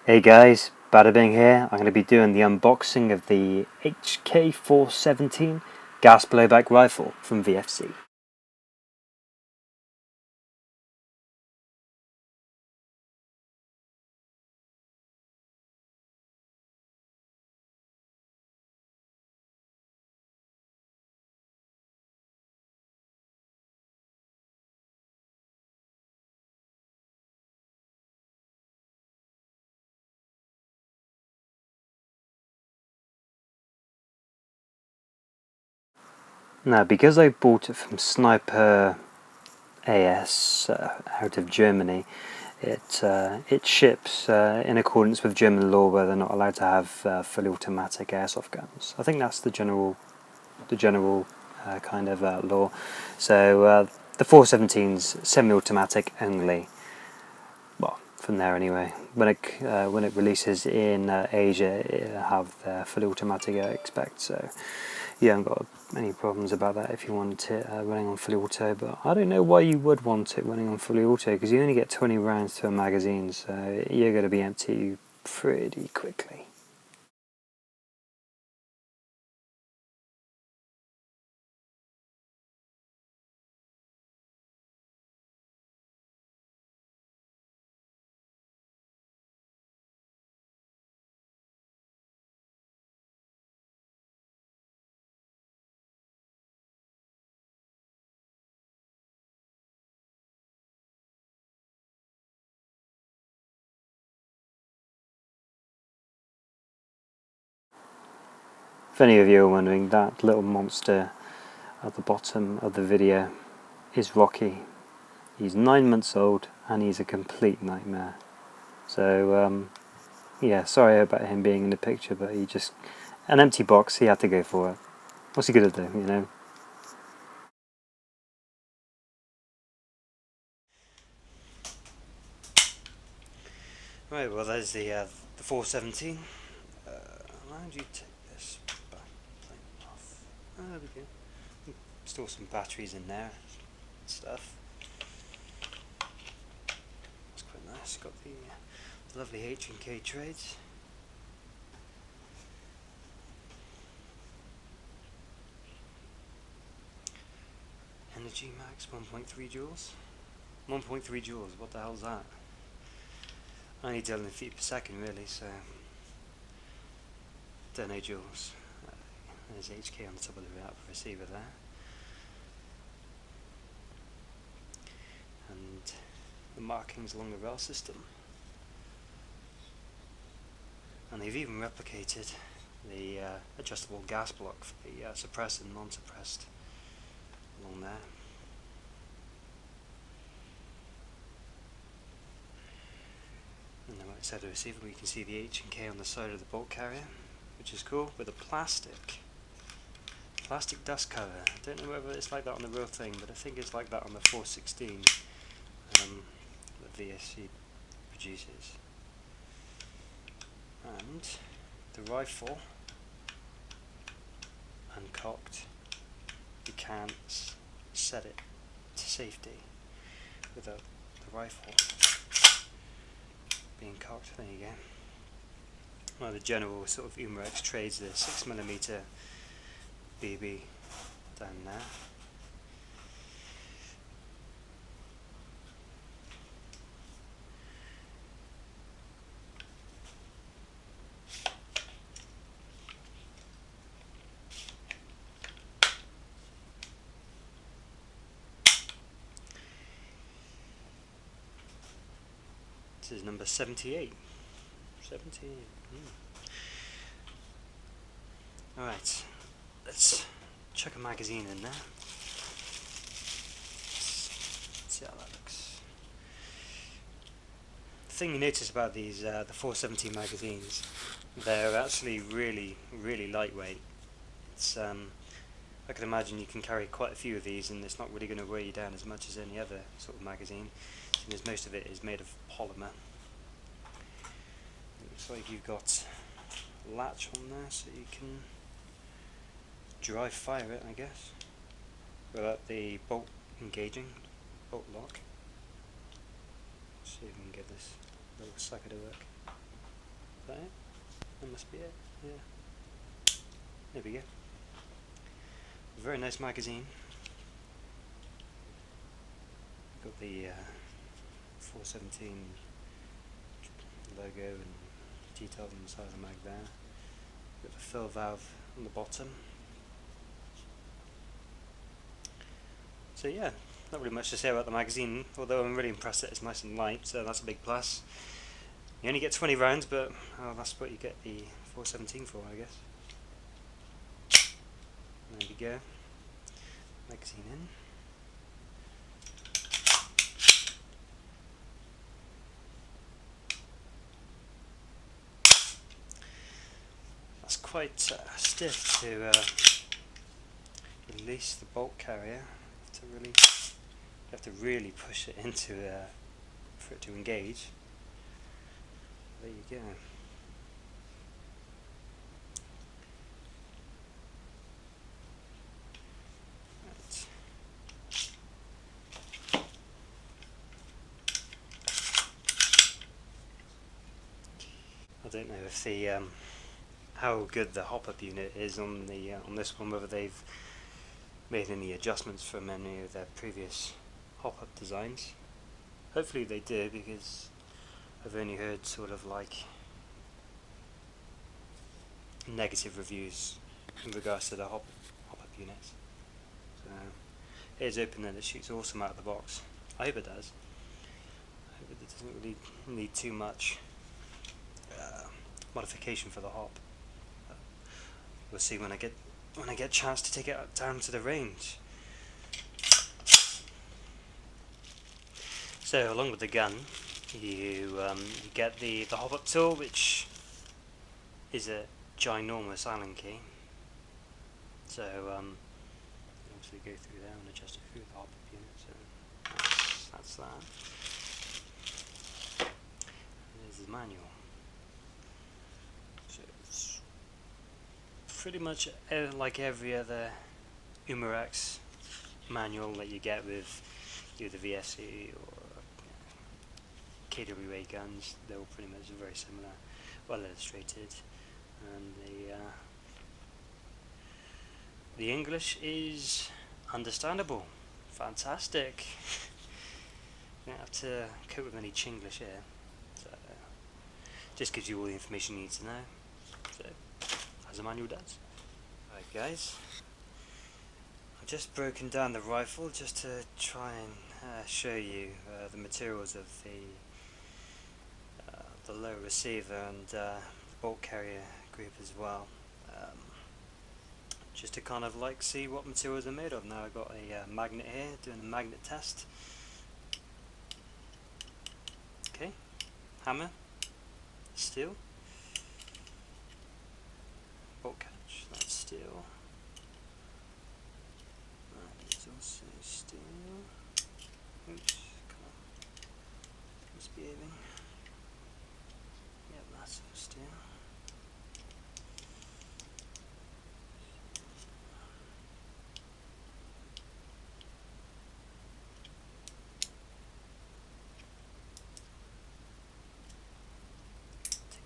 Hey guys, Bada Bing here. I'm going to be doing the unboxing of the HK417 gas blowback rifle from VFC. Now, because I bought it from Sniper AS out of Germany, it ships in accordance with German law where they're not allowed to have fully automatic airsoft guns. I think that's the general kind of law. So the 417's semi-automatic only. Well, from there anyway. When it releases in Asia, it'll have the fully automatic, I expect. So you haven't got any problems about that if you want it running on fully auto. But I don't know why you would want it running on fully auto, because you only get 20 rounds to a magazine, so you're going to be empty pretty quickly. If any of you are wondering, that little monster at the bottom of the video is Rocky. He's 9 months old and he's a complete nightmare. So yeah, sorry about him being in the picture, but he just, an empty box, he had to go for it. What's he gonna do, you know? Right, well there's the 417. How do you take this back plane off? Oh, there we go. Store some batteries in there, stuff. It's quite nice. Got the lovely H&K trades. Energy max 1.3 joules. 1.3 joules. What the hell's that? I only deal in feet per second, really. So don't know joules. There's HK on the top of the receiver there. And the markings along the rail system. And they've even replicated the adjustable gas block for the suppressed and non-suppressed along there. And the right side of the receiver, we can see the H&K on the side of the bolt carrier, which is cool, with a plastic dust cover. I don't know whether it's like that on the real thing, but I think it's like that on the 416 that VFC produces. And the rifle, uncocked, you can't set it to safety without the rifle being cocked. There you go. Well, the general sort of Umarex trades the 6mm BB down there. This is number 78. 78. Alright, let's chuck a magazine in there. Let's see how that looks. The thing you notice about these, the 417 magazines, they're actually really lightweight. It's I can imagine you can carry quite a few of these and it's not really going to weigh you down as much as any other sort of magazine, because most of it is made of polymer. It looks like you've got a latch on there so you can dry fire it, I guess, without the bolt engaging, bolt lock. Let's see if we can get this little sucker to work. that it? That must be it, yeah. There we go. Very nice magazine. Got the 417 logo and detailed on the side of the mag there. Got the fill valve on the bottom. So yeah, not really much to say about the magazine, although I'm really impressed that it's nice and light, so that's a big plus. You only get 20 rounds, but that's what you get the 417 for, I guess. There we go. Magazine in. That's quite stiff to release the bolt carrier. You have to really push it into for it to engage. There you go. Right. I don't know if the how good the hop-up unit is on the on this one, whether they've made any adjustments from any of their previous hop-up designs. Hopefully they did, because I've only heard sort of like negative reviews in regards to the hop-up units. So it is open and it shoots awesome out of the box. I hope it does. I hope it doesn't really need too much modification for the hop. We'll see when I get a chance to take it down to the range. So along with the gun, you get the hop-up tool, which is a ginormous Allen key. So you obviously go through there and adjust it through the hop-up unit. So that's that. And there's the manual. So it's pretty much like every other Umarex manual that you get with either VFC or KWA guns. They're all pretty much very similar, well illustrated, and the English is understandable. Fantastic. You don't have to cope with any Chinglish here. So just gives you all the information you need to know. So, as a manual does. Right guys, I've just broken down the rifle just to try and show you the materials of the low receiver and the bolt carrier group as well. Just to kind of like see what materials are made of. Now I've got a magnet here, doing a magnet test. Okay, hammer, steel, bolt catch, that's steel, that is also steel. Oops, come on, misbehaving. Yep, that's all steel.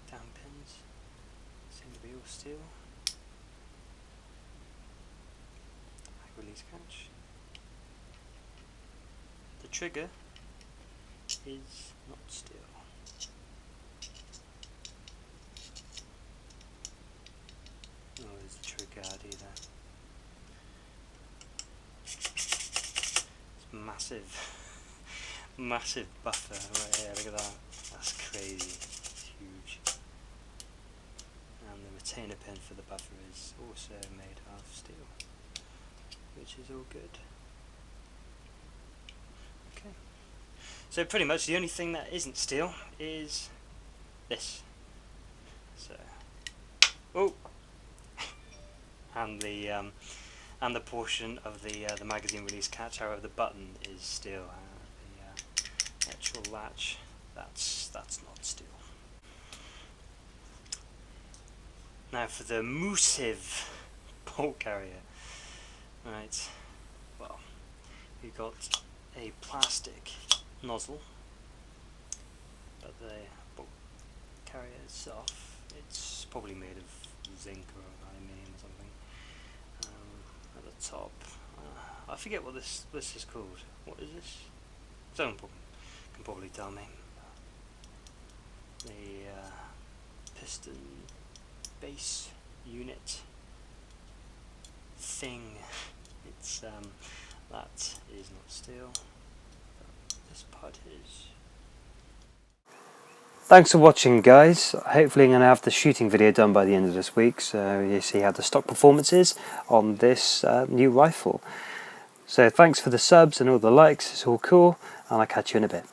Down pins seem to be all steel. Release catch. The trigger is not steel. Oh, there's the trigger guard either. It's massive, massive buffer right here. Look at that. That's crazy. It's huge. And the retainer pin for the buffer is also made of steel, which is all good. Okay. So pretty much the only thing that isn't steel is this. So, oh, and the portion of the magazine release catch. However, the button is steel. The actual latch, that's not steel. Now for the Moosive bolt carrier. Right, well, we've got a plastic nozzle, but the bolt carrier is off. It's probably made of zinc or aluminium or something. At the top, I forget what this is called. What is this? Someone can probably tell me. The piston base unit thing. It's that is not steel. This part is. Thanks for watching, guys. Hopefully I'm going to have the shooting video done by the end of this week, so you see how the stock performance is on this new rifle. So thanks for the subs and all the likes, it's all cool, and I'll catch you in a bit.